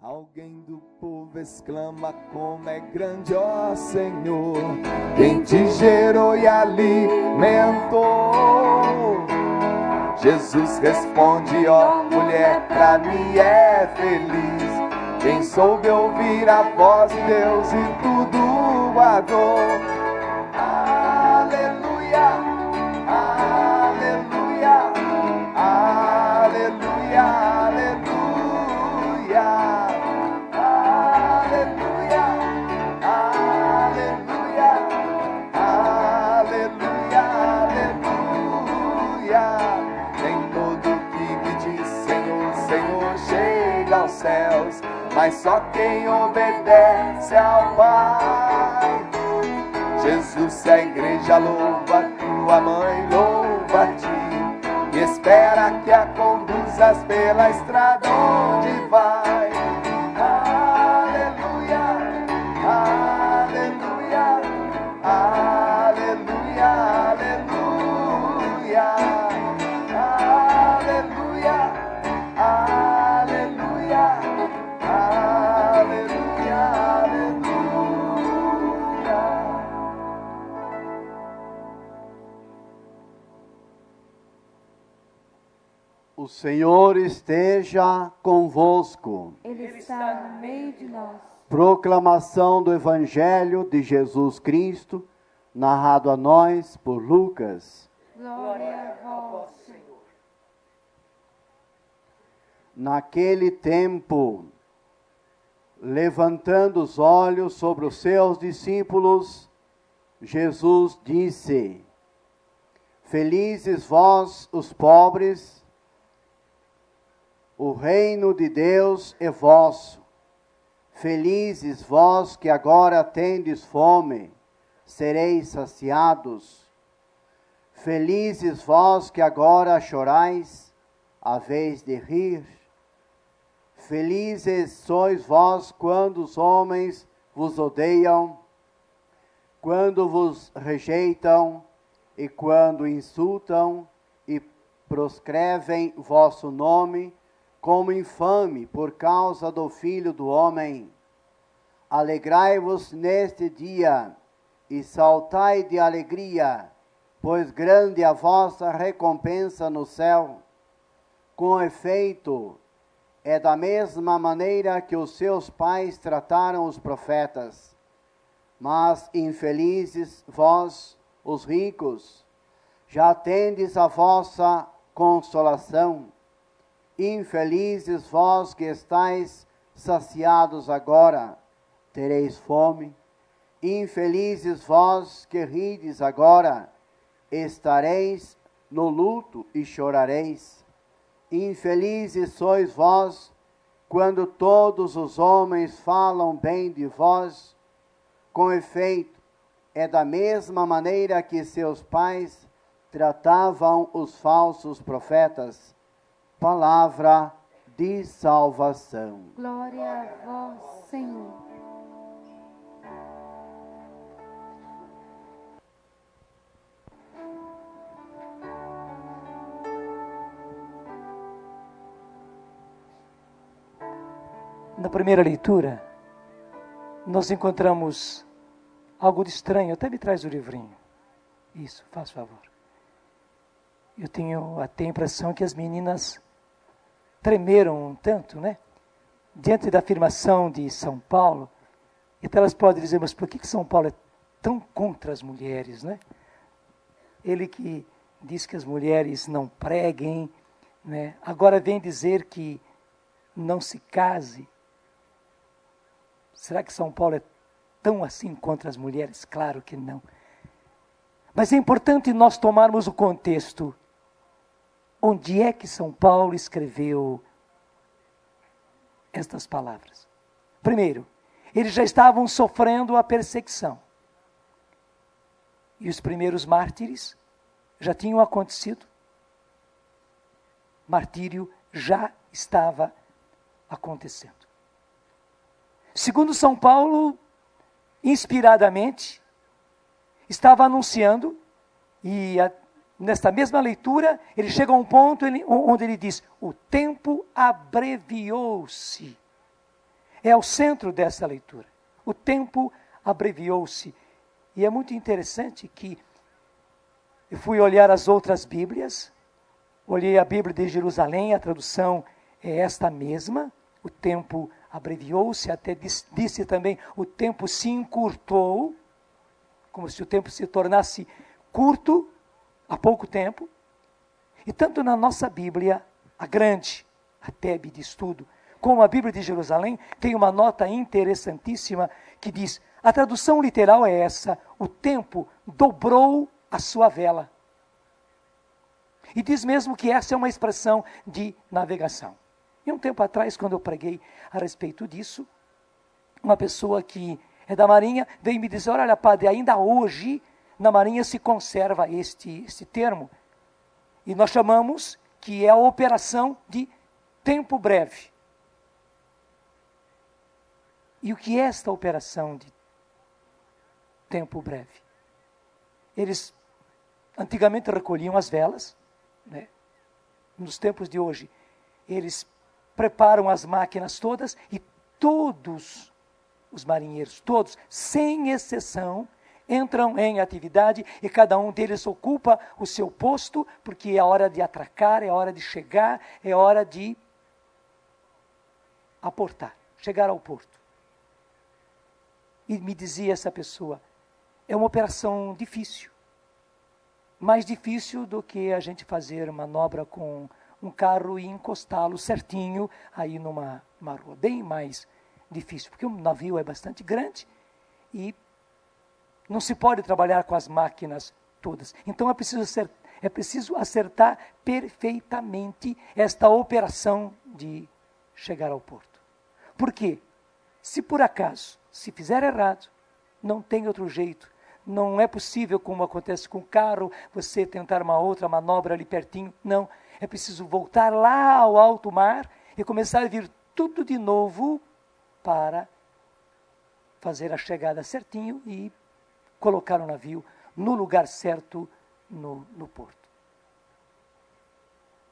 Alguém do povo exclama: como é grande, ó Senhor, quem te gerou e alimentou. Jesus responde: ó mulher, pra mim é feliz quem soube ouvir a voz de Deus e tudo guardou. Aleluia, aleluia, aleluia, aleluia. Céus, mas só quem obedece ao Pai. Jesus, a igreja louva, tua mãe louva-te, e espera que a conduzas pela estrada onde vai. Aleluia, aleluia, aleluia, aleluia, aleluia, aleluia, aleluia, aleluia. O Senhor esteja convosco. Ele está no meio de nós. Proclamação do Evangelho de Jesus Cristo, narrado a nós por Lucas. Glória a vós, Senhor. Naquele tempo, levantando os olhos sobre os seus discípulos, Jesus disse: felizes vós, os pobres, o reino de Deus é vosso. Felizes vós que agora tendes fome, sereis saciados. Felizes vós que agora chorais, a vez de rir. Felizes sois vós quando os homens vos odeiam, quando vos rejeitam e quando insultam e proscrevem vosso nome como infame por causa do Filho do Homem. Alegrai-vos neste dia e saltai de alegria, pois grande é a vossa recompensa no céu. Com efeito, é da mesma maneira que os seus pais trataram os profetas. Mas infelizes vós, os ricos, já tendes a vossa consolação. Infelizes vós que estáis saciados agora, tereis fome. Infelizes vós que rides agora, estareis no luto e chorareis. Infelizes sois vós, quando todos os homens falam bem de vós. Com efeito, é da mesma maneira que seus pais tratavam os falsos profetas. Palavra de salvação. Glória a vós, Senhor. Na primeira leitura, nós encontramos algo de estranho. Até me traz o livrinho. Isso, faz favor. Eu tenho até a impressão que as meninas tremeram um tanto, né? Diante da afirmação de São Paulo. Então elas podem dizer, mas por que São Paulo é tão contra as mulheres, né? Ele que diz que as mulheres não preguem, né? Agora vem dizer que não se case. Será que São Paulo é tão assim contra as mulheres? Claro que não. Mas é importante nós tomarmos o contexto. Onde é que São Paulo escreveu estas palavras? Primeiro, eles já estavam sofrendo a perseguição. E os primeiros mártires já tinham acontecido. Martírio já estava acontecendo. Segundo São Paulo, inspiradamente, estava anunciando, e nesta mesma leitura, ele chega a um ponto onde ele diz, o tempo abreviou-se. é o centro dessa leitura. O tempo abreviou-se. E é muito interessante que eu fui olhar as outras Bíblias, olhei a Bíblia de Jerusalém, a tradução é esta mesma, o tempo abreviou-se, até disse também, o tempo se encurtou, como se o tempo se tornasse curto há pouco tempo. E tanto na nossa Bíblia, a grande, a Tebe de estudo, como a Bíblia de Jerusalém, tem uma nota interessantíssima que diz, a tradução literal é essa, o tempo dobrou a sua vela. E diz mesmo que essa é uma expressão de navegação. E um tempo atrás, quando eu preguei a respeito disso, uma pessoa que é da Marinha veio me dizer, olha padre, ainda hoje na Marinha se conserva este termo. E nós chamamos que é a operação de tempo breve. E o que é esta operação de tempo breve? Eles antigamente recolhiam as velas, né? Nos tempos de hoje, eles preparam as máquinas todas e todos os marinheiros, todos, sem exceção, entram em atividade e cada um deles ocupa o seu posto, porque é hora de atracar, é hora de chegar, é hora de aportar, chegar ao porto. E me dizia essa pessoa, é uma operação difícil, mais difícil do que a gente fazer manobra com um carro e encostá-lo certinho aí numa rua, bem mais difícil, porque um navio é bastante grande e não se pode trabalhar com as máquinas todas. Então é preciso acertar perfeitamente esta operação de chegar ao porto. Por quê? Se por acaso, se fizer errado, não tem outro jeito. Não é possível, como acontece com o carro, você tentar uma outra manobra ali pertinho. Não, é preciso voltar lá ao alto mar e começar a vir tudo de novo para fazer a chegada certinho e colocar o navio no lugar certo no porto.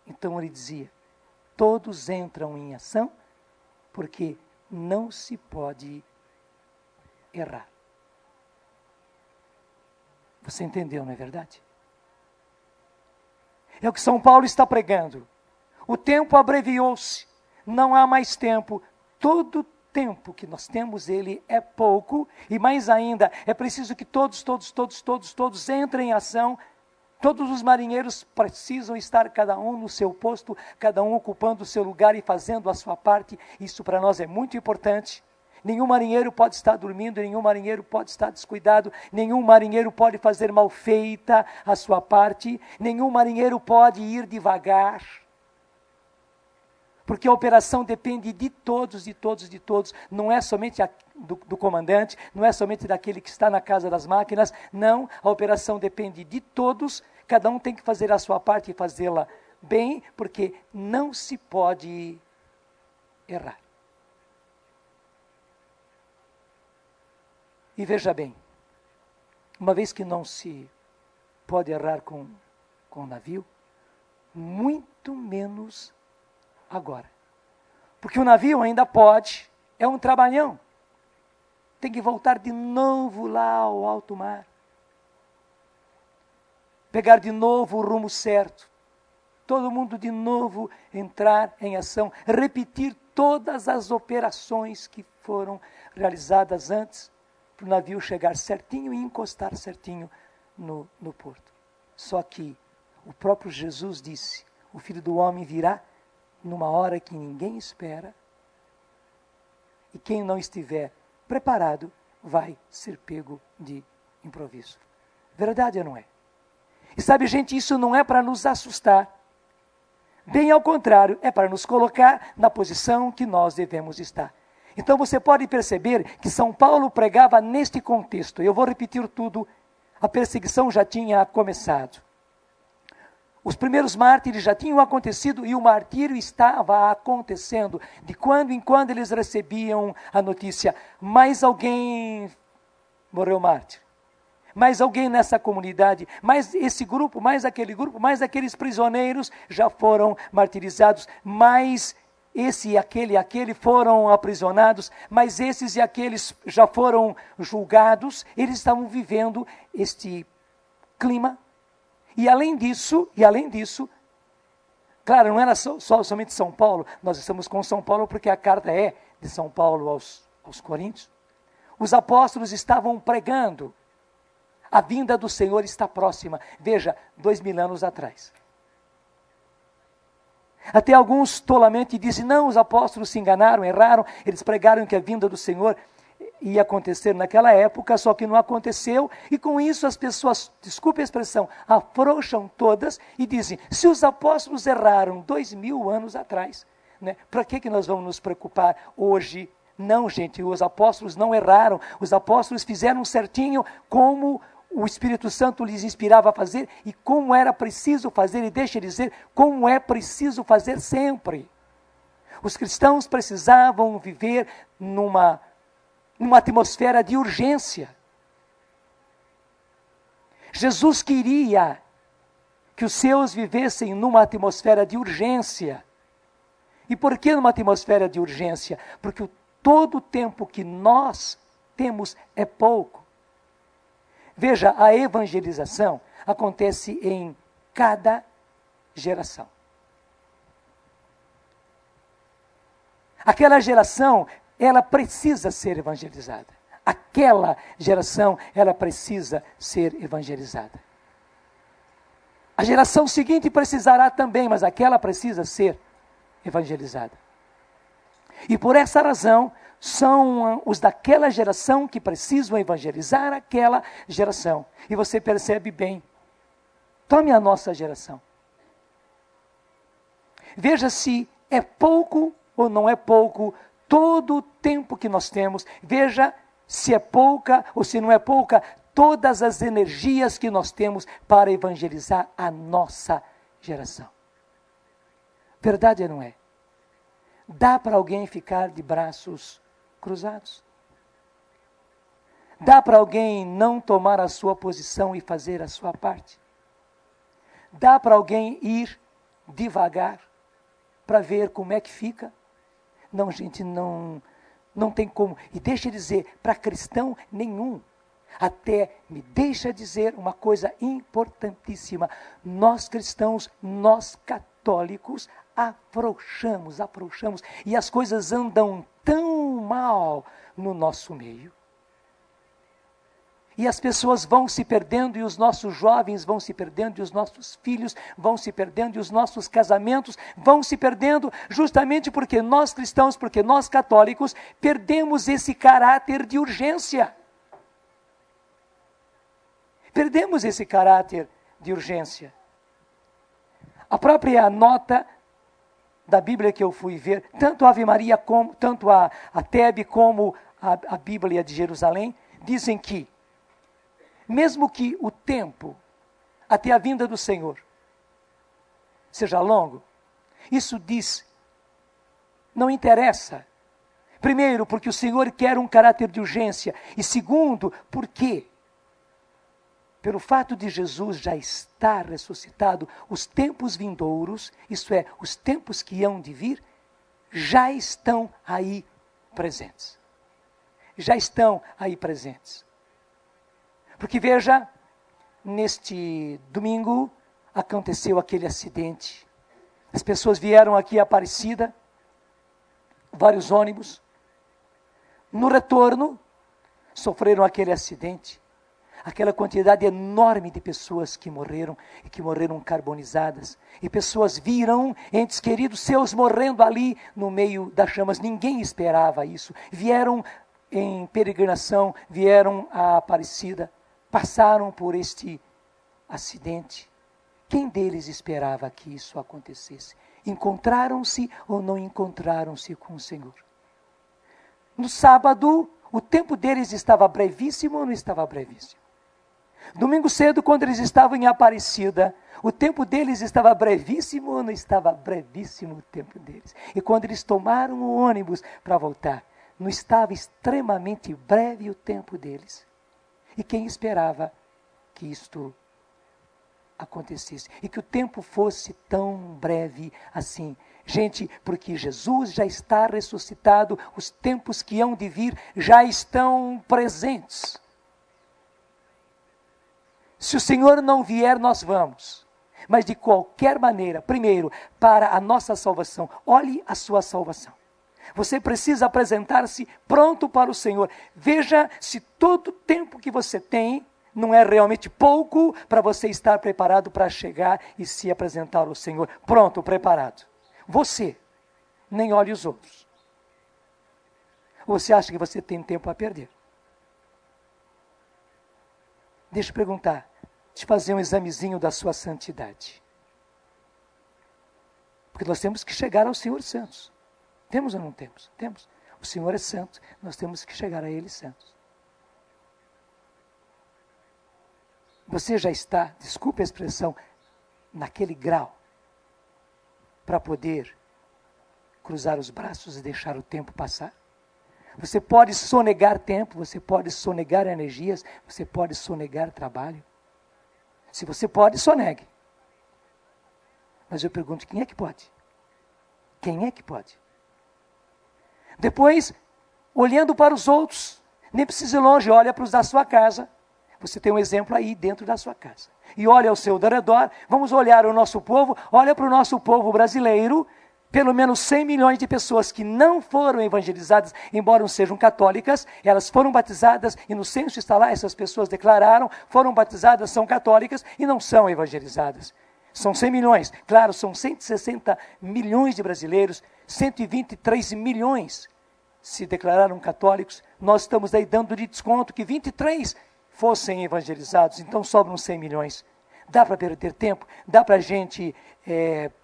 Então ele dizia, todos entram em ação porque não se pode errar. Você entendeu, não é verdade? É o que São Paulo está pregando. O tempo abreviou-se, não há mais tempo. Todo tempo que nós temos, ele é pouco, e mais ainda, é preciso que todos entrem em ação. Todos os marinheiros precisam estar cada um no seu posto, cada um ocupando o seu lugar e fazendo a sua parte. Isso para nós é muito importante. Nenhum marinheiro pode estar dormindo, nenhum marinheiro pode estar descuidado, nenhum marinheiro pode fazer mal feita a sua parte, nenhum marinheiro pode ir devagar. Porque a operação depende de todos, não é somente do comandante, não é somente daquele que está na casa das máquinas, não, a operação depende de todos, cada um tem que fazer a sua parte e fazê-la bem, porque não se pode errar. E veja bem, uma vez que não se pode errar com o navio, muito menos agora. Porque o navio ainda pode, é um trabalhão. Tem que voltar de novo lá ao alto mar. Pegar de novo o rumo certo. Todo mundo de novo entrar em ação. Repetir todas as operações que foram realizadas antes, para o navio chegar certinho e encostar certinho no porto. Só que o próprio Jesus disse, o Filho do Homem virá numa hora que ninguém espera, e quem não estiver preparado vai ser pego de improviso. Verdade ou não é? E sabe, gente, isso não é para nos assustar. Bem ao contrário, é para nos colocar na posição que nós devemos estar. Então você pode perceber que São Paulo pregava neste contexto. Eu vou repetir tudo. A perseguição já tinha começado. Os primeiros mártires já tinham acontecido e o martírio estava acontecendo. De quando em quando eles recebiam a notícia, mais alguém morreu mártir. Mais alguém nessa comunidade, mais esse grupo, mais aquele grupo, mais aqueles prisioneiros já foram martirizados, mais esse e aquele foram aprisionados, mas esses e aqueles já foram julgados. Eles estavam vivendo este clima. E além disso, claro, não era somente São Paulo, nós estamos com São Paulo porque a carta é de São Paulo aos Coríntios. Os apóstolos estavam pregando, a vinda do Senhor está próxima. Veja, 2000 anos atrás. Até alguns tolamente dizem, não, os apóstolos se enganaram, erraram, eles pregaram que a vinda do Senhor ia acontecer naquela época, só que não aconteceu, e com isso as pessoas, desculpe a expressão, afrouxam todas e dizem, se os apóstolos erraram 2000 anos atrás, né, para que nós vamos nos preocupar hoje? Não, gente, os apóstolos não erraram, os apóstolos fizeram certinho como o Espírito Santo lhes inspirava a fazer e como era preciso fazer, e deixa eu dizer, como é preciso fazer sempre. Os cristãos precisavam viver numa atmosfera de urgência. Jesus queria que os seus vivessem numa atmosfera de urgência. E por que numa atmosfera de urgência? Porque todo o tempo que nós temos é pouco. Veja, a evangelização acontece em cada geração. Aquela geração, ela precisa ser evangelizada. Aquela geração, ela precisa ser evangelizada. A geração seguinte precisará também, mas aquela precisa ser evangelizada. E por essa razão, são os daquela geração que precisam evangelizar aquela geração. E você percebe bem. Tome a nossa geração. Veja se é pouco ou não é pouco todo o tempo que nós temos. Veja se é pouca ou se não é pouca todas as energias que nós temos para evangelizar a nossa geração. Verdade ou não é? Dá para alguém ficar de braços cruzados? Dá para alguém não tomar a sua posição e fazer a sua parte? Dá para alguém ir devagar para ver como é que fica? Não, gente, não tem como. E deixa eu dizer, para cristão nenhum. Até me deixa dizer uma coisa importantíssima. Nós cristãos, nós católicos, afrouxamos, e as coisas andam tão mal no nosso meio. E as pessoas vão se perdendo, e os nossos jovens vão se perdendo, e os nossos filhos vão se perdendo, e os nossos casamentos vão se perdendo, justamente porque nós cristãos, porque nós católicos, perdemos esse caráter de urgência. Perdemos esse caráter de urgência. A própria nota da Bíblia que eu fui ver, tanto a Ave Maria, tanto a Tebe como a Bíblia de Jerusalém, dizem que, mesmo que o tempo até a vinda do Senhor seja longo, isso diz, não interessa. Primeiro, porque o Senhor quer um caráter de urgência. E segundo, porque, pelo fato de Jesus já estar ressuscitado, os tempos vindouros, isto é, os tempos que hão de vir, já estão aí presentes. Já estão aí presentes. Porque veja, neste domingo aconteceu aquele acidente. As pessoas vieram aqui a Aparecida, vários ônibus. No retorno, sofreram aquele acidente. Aquela quantidade enorme de pessoas que morreram, e que morreram carbonizadas. E pessoas viram entes queridos seus morrendo ali no meio das chamas. Ninguém esperava isso. Vieram em peregrinação, vieram a Aparecida, passaram por este acidente. Quem deles esperava que isso acontecesse? Encontraram-se ou não encontraram-se com o Senhor? No sábado, o tempo deles estava brevíssimo ou não estava brevíssimo? Domingo cedo, quando eles estavam em Aparecida, o tempo deles estava brevíssimo ou não estava brevíssimo o tempo deles? E quando eles tomaram o ônibus para voltar, não estava extremamente breve o tempo deles? E quem esperava que isto acontecesse? E que o tempo fosse tão breve assim? Gente, porque Jesus já está ressuscitado, os tempos que hão de vir já estão presentes. Se o Senhor não vier, nós vamos. Mas de qualquer maneira, primeiro, para a nossa salvação, olhe a sua salvação. Você precisa apresentar-se pronto para o Senhor. Veja se todo o tempo que você tem não é realmente pouco para você estar preparado para chegar e se apresentar ao Senhor. Pronto, preparado. Você, nem olhe os outros. Você acha que você tem tempo a perder? Deixa eu perguntar, deixa eu fazer um examezinho da sua santidade. Porque nós temos que chegar ao Senhor santos. Temos ou não temos? Temos. O Senhor é santo, nós temos que chegar a Ele santos. Você já está, desculpe a expressão, naquele grau para poder cruzar os braços e deixar o tempo passar? Você pode sonegar tempo, você pode sonegar energias, você pode sonegar trabalho. Se você pode, sonegue. Mas eu pergunto, quem é que pode? Quem é que pode? Depois, olhando para os outros, nem precisa ir longe, olha para os da sua casa. Você tem um exemplo aí dentro da sua casa. E olha ao seu redor, vamos olhar o nosso povo, olha para o nosso povo brasileiro, pelo menos 100 milhões de pessoas que não foram evangelizadas, embora não sejam católicas, elas foram batizadas e no censo está lá, essas pessoas declararam, foram batizadas, são católicas e não são evangelizadas. São 100 milhões, claro, são 160 milhões de brasileiros, 123 milhões se declararam católicos, nós estamos aí dando de desconto que 23 fossem evangelizados, então sobram 100 milhões. Dá para perder tempo? Dá para a gente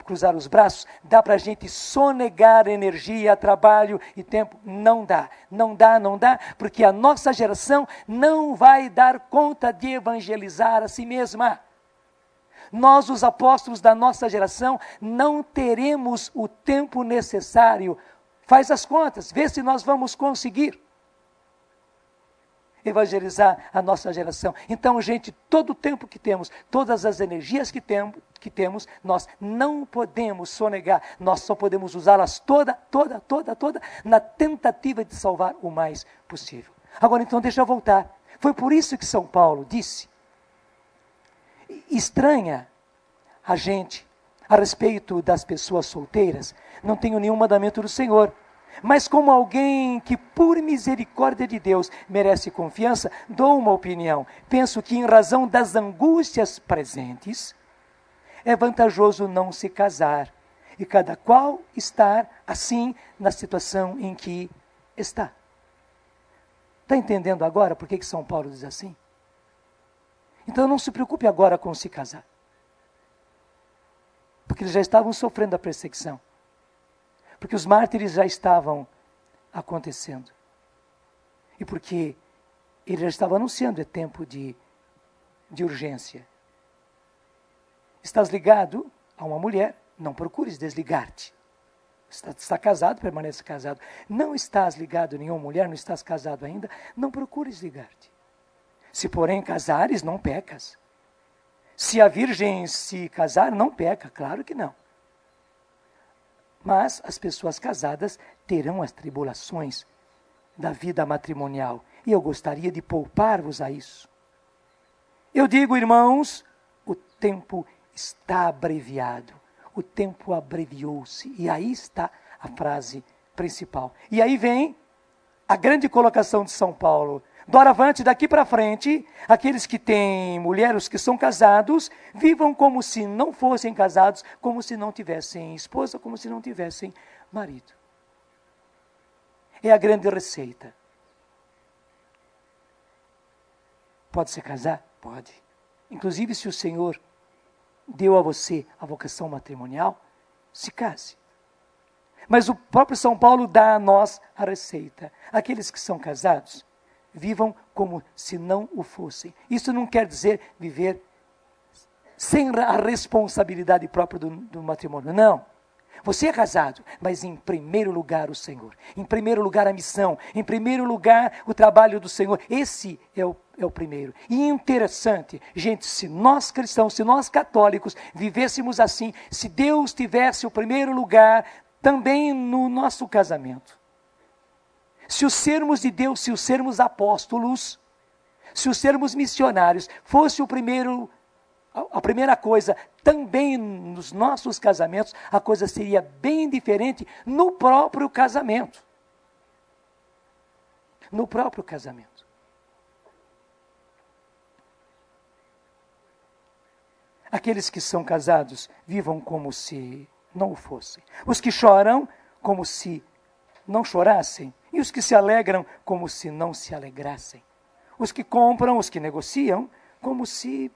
cruzar os braços? Dá para a gente sonegar energia, trabalho e tempo? Não dá, não dá, não dá, porque a nossa geração não vai dar conta de evangelizar a si mesma. Nós, os apóstolos da nossa geração, não teremos o tempo necessário. Faz as contas, vê se nós vamos conseguir evangelizar a nossa geração. Então, gente, todo o tempo que temos, todas as energias que temos, nós não podemos sonegar, nós só podemos usá-las toda na tentativa de salvar o mais possível. Agora, então, deixa eu voltar. Foi por isso que São Paulo disse, estranha a gente a respeito das pessoas solteiras, não tenho nenhum mandamento do Senhor. Mas como alguém que por misericórdia de Deus merece confiança, dou uma opinião. Penso que em razão das angústias presentes, é vantajoso não se casar. E cada qual estar assim na situação em que está. Está entendendo agora por que São Paulo diz assim? Então não se preocupe agora com se casar. Porque eles já estavam sofrendo a perseguição. Porque os mártires já estavam acontecendo. E porque ele já estava anunciando, é tempo de urgência. Estás ligado a uma mulher, não procures desligar-te. Está casado, permanece casado. Não estás ligado a nenhuma mulher, não estás casado ainda, não procures ligar-te. Se porém casares, não pecas. Se a virgem se casar, não peca, claro que não. Mas as pessoas casadas terão as tribulações da vida matrimonial. E eu gostaria de poupar-vos a isso. Eu digo, irmãos, o tempo está abreviado. O tempo abreviou-se. E aí está a frase principal. E aí vem a grande colocação de São Paulo. Doravante, daqui para frente, aqueles que têm mulheres que são casados, vivam como se não fossem casados, como se não tivessem esposa, como se não tivessem marido. É a grande receita. Pode se casar? Pode. Inclusive, se o Senhor deu a você a vocação matrimonial, se case. Mas o próprio São Paulo dá a nós a receita. Aqueles que são casados, vivam como se não o fossem. Isso não quer dizer viver sem a responsabilidade própria do matrimônio, não. Você é casado, mas em primeiro lugar o Senhor. Em primeiro lugar a missão. Em primeiro lugar o trabalho do Senhor. Esse é o primeiro. E interessante, gente, se nós cristãos, se nós católicos vivêssemos assim, se Deus tivesse o primeiro lugar também no nosso casamento. Se os sermos de Deus, se os sermos apóstolos, se os sermos missionários, fosse a primeira coisa, também nos nossos casamentos, a coisa seria bem diferente no próprio casamento. No próprio casamento. Aqueles que são casados, vivam como se não o fossem. Os que choram, como se não chorassem. E os que se alegram, como se não se alegrassem. Os que compram, os que negociam, como se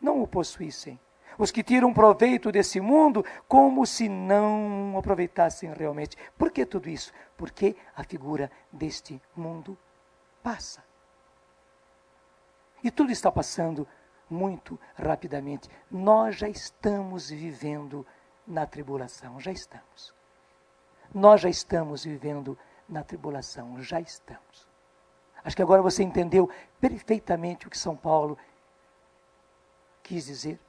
não o possuíssem. Os que tiram proveito desse mundo, como se não aproveitassem realmente. Por que tudo isso? Porque a figura deste mundo passa. E tudo está passando muito rapidamente. Nós já estamos vivendo na tribulação, já estamos. Nós já estamos vivendo na tribulação, já estamos. Acho que agora você entendeu perfeitamente o que São Paulo quis dizer.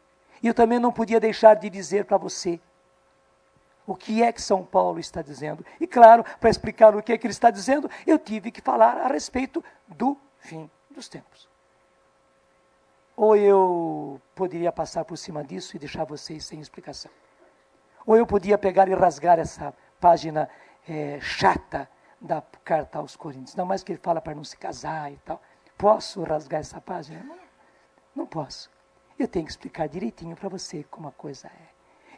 E eu também não podia deixar de dizer para você o que é que São Paulo está dizendo. E claro, para explicar o que é que ele está dizendo, eu tive que falar a respeito do fim dos tempos. Ou eu poderia passar por cima disso e deixar vocês sem explicação. Ou eu podia pegar e rasgar essa página chata da carta aos Coríntios. Não mais que ele fala para não se casar e tal. Posso rasgar essa página? Não posso. Eu tenho que explicar direitinho para você como a coisa é.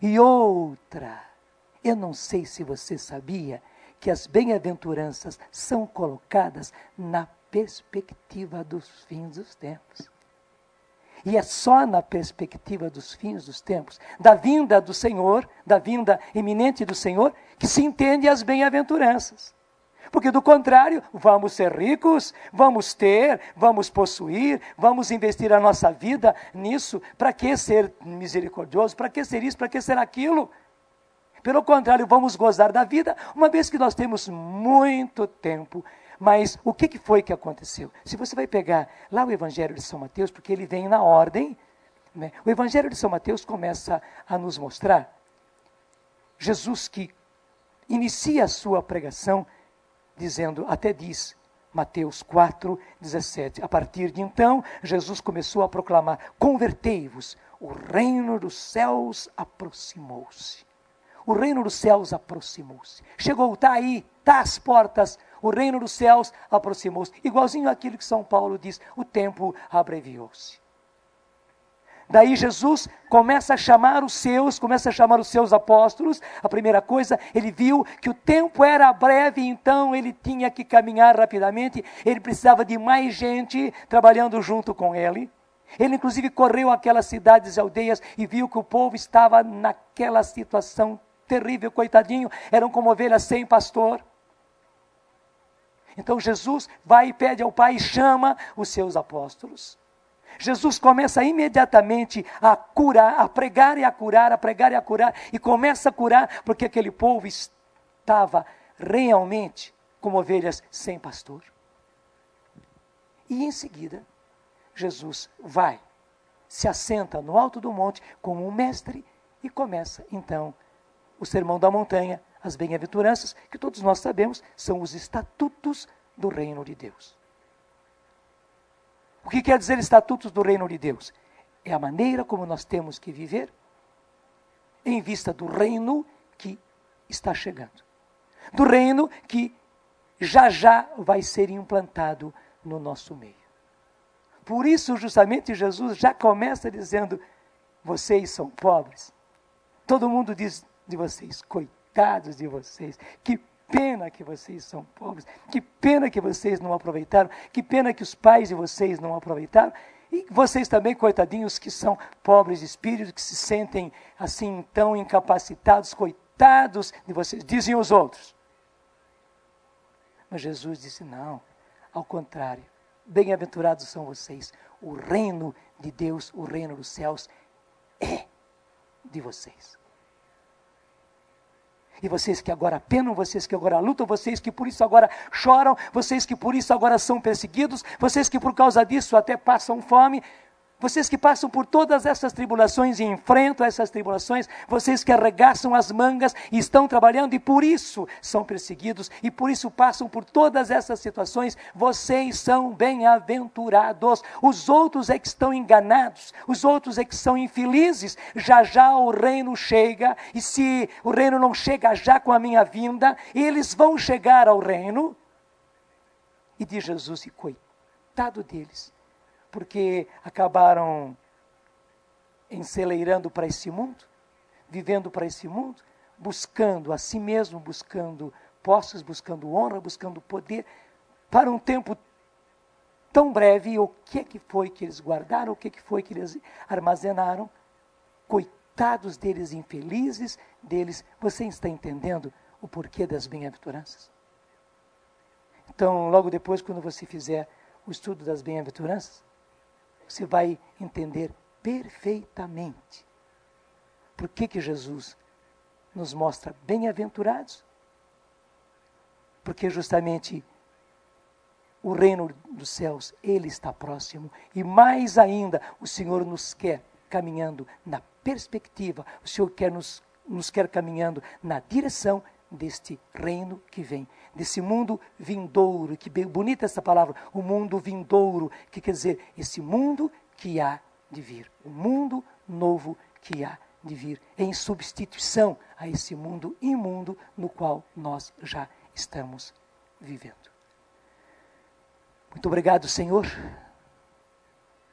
E outra, eu não sei se você sabia que as bem-aventuranças são colocadas na perspectiva dos fins dos tempos. E é só na perspectiva dos fins dos tempos, da vinda do Senhor, da vinda iminente do Senhor, que se entende as bem-aventuranças. Porque do contrário, vamos ser ricos, vamos ter, vamos possuir, vamos investir a nossa vida nisso. Para que ser misericordioso? Para que ser isso? Para que ser aquilo? Pelo contrário, vamos gozar da vida, uma vez que nós temos muito tempo. Mas o que foi que aconteceu? Se você vai pegar lá o Evangelho de São Mateus, porque ele vem na ordem, né? O Evangelho de São Mateus começa a nos mostrar Jesus que inicia a sua pregação dizendo, até diz, Mateus 4, 17. A partir de então, Jesus começou a proclamar, convertei-vos, o reino dos céus aproximou-se. O reino dos céus aproximou-se. Chegou, está aí, está às portas, o reino dos céus aproximou-se. Igualzinho àquilo que São Paulo diz, o tempo abreviou-se. Daí Jesus começa a chamar os seus apóstolos. A primeira coisa, ele viu que o tempo era breve, então ele tinha que caminhar rapidamente. Ele precisava de mais gente trabalhando junto com ele. Ele inclusive correu aquelas cidades e aldeias e viu que o povo estava naquela situação terrível, coitadinho, eram como ovelhas sem pastor. Então Jesus vai e pede ao Pai e chama os seus apóstolos. Jesus começa imediatamente a curar, a pregar e a curar, a pregar e a curar, e começa a curar porque aquele povo estava realmente como ovelhas sem pastor. E em seguida, Jesus vai, se assenta no alto do monte como um mestre e começa então o Sermão da Montanha, as bem-aventuranças, que todos nós sabemos são os estatutos do reino de Deus. O que quer dizer estatutos do reino de Deus? É a maneira como nós temos que viver em vista do reino que está chegando. Do reino que já vai ser implantado no nosso meio. Por isso, justamente, Jesus já começa dizendo, vocês são pobres. Todo mundo diz de vocês, coitados de vocês, que pena que vocês são pobres, que pena que vocês não aproveitaram, que pena que os pais de vocês não aproveitaram, e vocês também, coitadinhos, que são pobres de espírito, que se sentem assim tão incapacitados, coitados de vocês, dizem os outros. Mas Jesus disse, não, ao contrário, bem-aventurados são vocês, o reino de Deus, o reino dos céus, é de vocês. E vocês que agora penam, vocês que agora lutam, vocês que por isso agora choram, vocês que por isso agora são perseguidos, vocês que por causa disso até passam fome, vocês que passam por todas essas tribulações e enfrentam essas tribulações, vocês que arregaçam as mangas e estão trabalhando e por isso são perseguidos e por isso passam por todas essas situações, vocês são bem-aventurados. Os outros é que estão enganados, os outros é que são infelizes. Já já o reino chega, e se o reino não chega já com a minha vinda, eles vão chegar ao reino. E diz Jesus, e coitado deles, porque acabaram enceleirando para esse mundo, vivendo para esse mundo, buscando a si mesmo, buscando posses, buscando honra, buscando poder, para um tempo tão breve. E o que foi que eles guardaram, o que foi que eles armazenaram? Coitados deles, infelizes deles. Você está entendendo o porquê das bem-aventuranças? Então, logo depois, quando você fizer o estudo das bem-aventuranças, você vai entender perfeitamente por que Jesus nos mostra bem-aventurados. Porque justamente o reino dos céus, ele está próximo. E mais ainda, o Senhor nos quer caminhando na perspectiva, o Senhor nos quer caminhando na direção deste reino que vem, desse mundo vindouro, que bem bonita essa palavra, o mundo vindouro, que quer dizer, esse mundo que há de vir, o mundo novo que há de vir, em substituição a esse mundo imundo no qual nós já estamos vivendo. Muito obrigado, Senhor,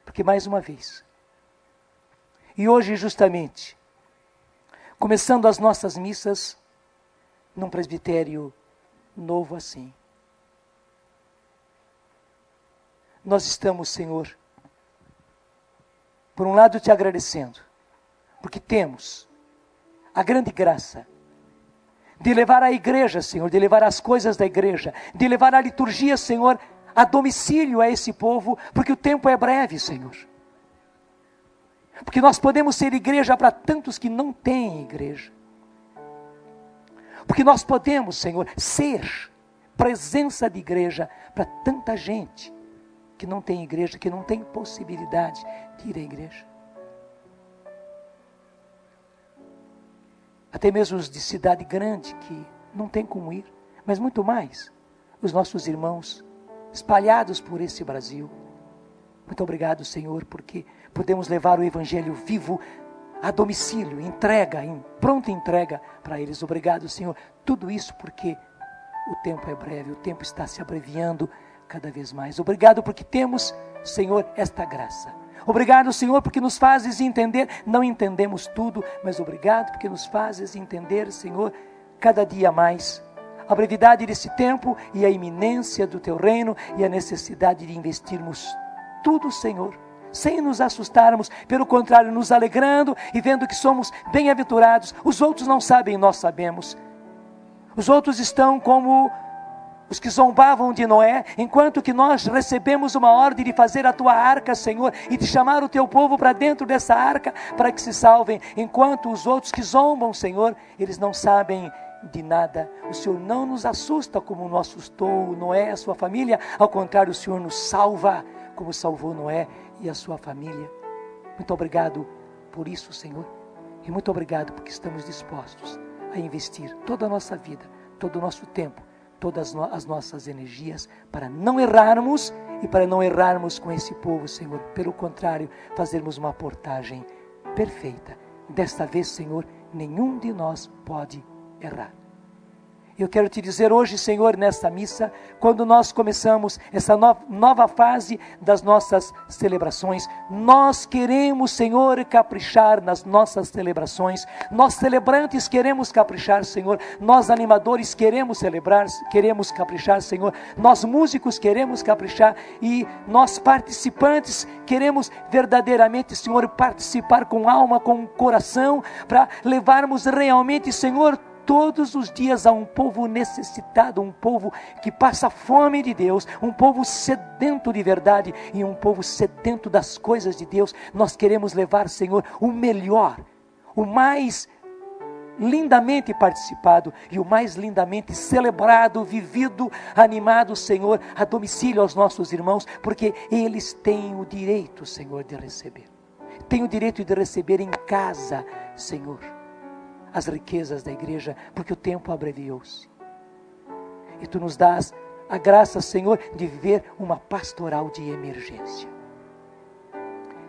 porque mais uma vez, e hoje justamente, começando as nossas missas, num presbitério novo assim. Nós estamos, Senhor, por um lado te agradecendo, porque temos a grande graça de levar a igreja, Senhor, de levar as coisas da igreja, de levar a liturgia, Senhor, a domicílio a esse povo, porque o tempo é breve, Senhor. Porque nós podemos ser igreja para tantos que não têm igreja. Porque nós podemos, Senhor, ser presença de igreja para tanta gente que não tem igreja, que não tem possibilidade de ir à igreja. Até mesmo os de cidade grande que não tem como ir, mas muito mais os nossos irmãos espalhados por esse Brasil. Muito obrigado, Senhor, porque podemos levar o Evangelho vivo a domicílio, entrega, em pronta entrega para eles. Obrigado, Senhor. Tudo isso porque o tempo é breve, o tempo está se abreviando cada vez mais. Obrigado porque temos, Senhor, esta graça. Obrigado, Senhor, porque nos fazes entender, não entendemos tudo, mas obrigado porque nos fazes entender, Senhor, cada dia mais a brevidade desse tempo e a iminência do Teu reino e a necessidade de investirmos tudo, Senhor, sem nos assustarmos, pelo contrário, nos alegrando e vendo que somos bem-aventurados. Os outros não sabem, nós sabemos. Os outros estão como os que zombavam de Noé, enquanto que nós recebemos uma ordem de fazer a Tua arca, Senhor, e de chamar o Teu povo para dentro dessa arca, para que se salvem, enquanto os outros que zombam, Senhor, eles não sabem de nada. O Senhor não nos assusta como nos assustou Noé e a sua família, ao contrário, o Senhor nos salva, como salvou Noé e a sua família. Muito obrigado por isso, Senhor, e muito obrigado porque estamos dispostos a investir toda a nossa vida, todo o nosso tempo, todas as nossas energias para não errarmos e para não errarmos com esse povo, Senhor. Pelo contrário, fazermos uma portagem perfeita. Desta vez, Senhor, nenhum de nós pode errar. Eu quero te dizer hoje, Senhor, nesta missa, quando nós começamos essa nova fase das nossas celebrações, nós queremos, Senhor, caprichar nas nossas celebrações. Nós celebrantes queremos caprichar, Senhor. Nós animadores queremos celebrar, queremos caprichar, Senhor. Nós músicos queremos caprichar e nós participantes queremos verdadeiramente, Senhor, participar com alma, com coração, para levarmos realmente, Senhor, todos os dias a um povo necessitado, um povo que passa fome de Deus, um povo sedento de verdade e um povo sedento das coisas de Deus. Nós queremos levar, Senhor, o melhor, o mais lindamente participado e o mais lindamente celebrado, vivido, animado, Senhor, a domicílio aos nossos irmãos, porque eles têm o direito, Senhor, de receber. Têm o direito de receber em casa, Senhor, as riquezas da igreja, porque o tempo abreviou-se. E Tu nos dás a graça, Senhor, de viver uma pastoral de emergência.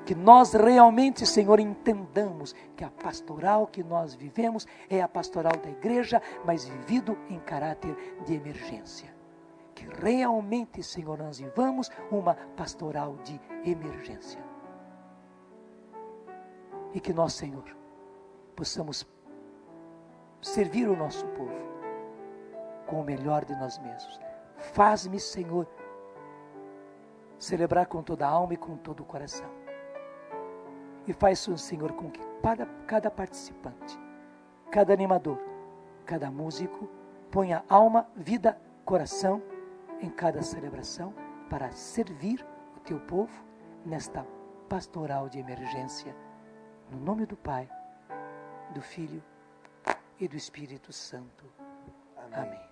Que nós realmente, Senhor, entendamos que a pastoral que nós vivemos é a pastoral da igreja, mas vivido em caráter de emergência. Que realmente, Senhor, nós vivamos uma pastoral de emergência. E que nós, Senhor, possamos servir o nosso povo com o melhor de nós mesmos. Faz-me, Senhor, celebrar com toda a alma e com todo o coração. E faz, Senhor, com que cada participante, cada animador, cada músico, ponha alma, vida, coração em cada celebração para servir o Teu povo nesta pastoral de emergência. No nome do Pai, do Filho e do Espírito Santo. Amém.